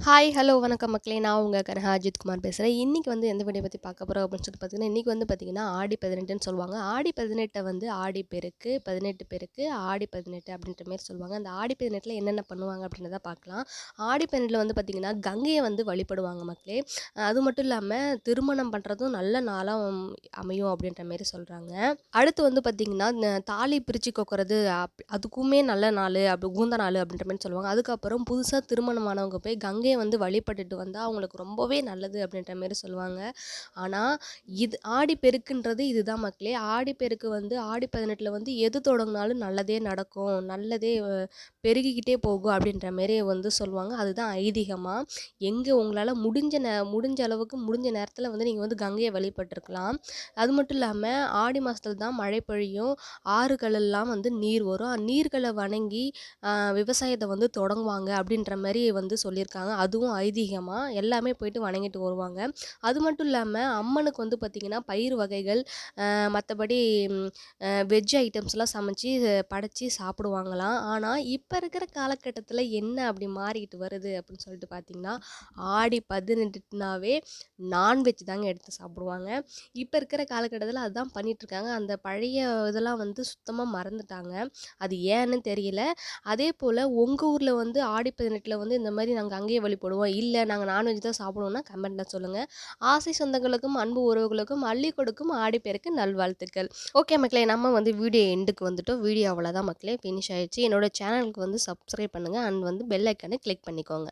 Hi, hello, வணக்கம் மக்களே. நான் உங்க கனகா அஜித்குமார் பேசுறேன். இன்னைக்கு வந்து எந்த வீடியோ பத்தி பார்க்க போறோம் அப்படின்னு சொல்லி பார்த்தீங்கன்னா, இன்னைக்கு வந்து பார்த்தீங்கன்னா, ஆடி 18ன்னு சொல்லுவாங்க. ஆடி 18 வந்து ஆடி பெருக்கு, 18 பெருக்கு, ஆடி 18 அப்படின்ற மாரி சொல்லுவாங்க. அந்த ஆடி 18ல என்னென்ன பண்ணுவாங்க அப்படின்றத பார்க்கலாம். ஆடி 18ல வந்து பார்த்தீங்கன்னா, கங்கைய வந்து வழிபடுவாங்க மக்களே. அது மட்டும் இல்லாம திருமணம் பண்றதும் நல்ல நாளா அமையும் அப்படின்ற மாரி சொல்றாங்க. அடுத்து வந்து பார்த்தீங்கன்னா, தாலி பிரிச்சு கோக்குறது அதுக்குமே நல்ல நாளு, அப்படி உகந்த நாளு அப்படின்ற மாரி சொல்லுவாங்க. அதுக்கப்புறம் புதுசா திருமணமானவங்க போய் கங்கைய வந்து வழிபட்டுட்டு வந்தா அவங்களுக்கு ரொம்பவே நல்லது அப்படின்ற மாரி சொல்லுவாங்க. ஆனா, இது ஆடிப்பெருக்குன்றது இதுதான் மக்களே. ஆடிப்பெருக்கு வந்து ஆடி 18ல வந்து எது தொடங்குனாலும் நல்லதே நடக்கும். நல்லதே பெருகிக்கிட்டே போகும் அப்படின்ற மாரி வந்து சொல்லுவாங்க. அதுதான் ஐதீகமா. எங்க உங்களால முடிஞ்ச அளவுக்கு முடிஞ்ச நேரத்தில வந்து நீங்க வந்து கங்கைய வழிபட்டுருக்கலாம். அது மட்டும் இல்லாம ஆடி மாசத்துல தான் மழை பொழியும். ஆறுகள் எல்லாம் வந்து நீர் வரும். நீர்கள வணங்கி விவசாயத்த வந்து தொடங்குவாங்க அப்படின்ற மாரி வந்து சொல்லியிருக்காங்க. அதுவும் ஐதீகமா. எல்லாமே போயிட்டு வணங்கிட்டு வருவாங்க. அது மட்டும் இல்லாம அம்மனுக்கு வந்து பார்த்தீங்கன்னா, பயிறு வகைகள் மத்தபடி வெஜ் ஐட்டம்ஸ்லாம் சமைச்சு படைச்சு சாப்பிடுவாங்களாம். ஆனா, இப்ப இருக்கிற காலகட்டத்தில என்ன அப்படி மாறிக்கிட்டு வருது அப்படின்னு சொல்லிட்டு பார்த்தீங்கன்னா, ஆடி 18னாவே நான்வெஜ் தாங்க எடுத்து சாப்பிடுவாங்க. இப்ப இருக்கிற காலகட்டத்தில அதான் பண்ணிட்டுருக்காங்க. அந்த பழைய இதெல்லாம் வந்து சுத்தமா மறந்துட்டாங்க. அது ஏன்னு தெரியல. அதேபோல உங்க ஊர்ல வந்து ஆடி 18ல வந்து இந்த மாரி நாங்க அங்கேயே வழிபடுவோம். இல்ல நாங்க நான்வெஜ் தான் சாப்பிடுவோம்னா கமெண்ட்ல சொல்லுங்க. ஆசை சொந்தங்களுக்கும், அன்பு உறவுகளுக்கும் அள்ளி கொடுக்கும் ஆடிப்பெருக்கு நல்வாழ்த்துக்கள். ஓகே மக்களே, நம்ம வந்து வீடியோ எண்டுக்கு வந்துட்டோம். வீடியோ அவ்வளோதான் மக்களே, ஃபினிஷ் ஆயிடுச்சு. என்னோட சேனலுக்கு வந்து சப்ஸ்கிரைப் பண்ணுங்க அண்ட் வந்து பெல் ஐக்கான கிளிக் பண்ணிக்கோங்க.